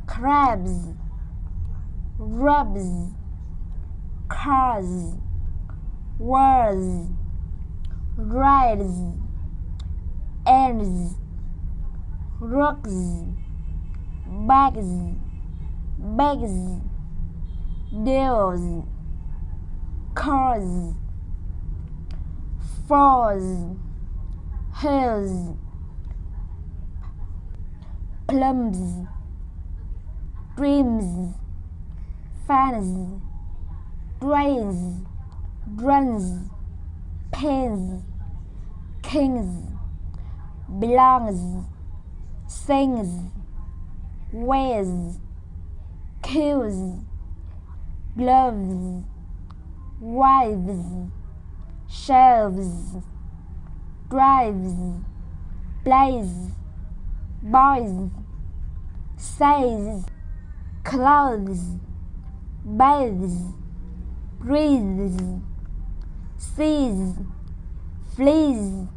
crabs, rubs, cars, wars, rides, ends, rocks, bags, deals, cars, falls, hills, plums, dreams, fans, drains, runs, pins, kings, belongs, sings, wears, kills, gloves, wives, shelves, drives, plays, boys, says, clothes, bathes, breathes, sees, flees.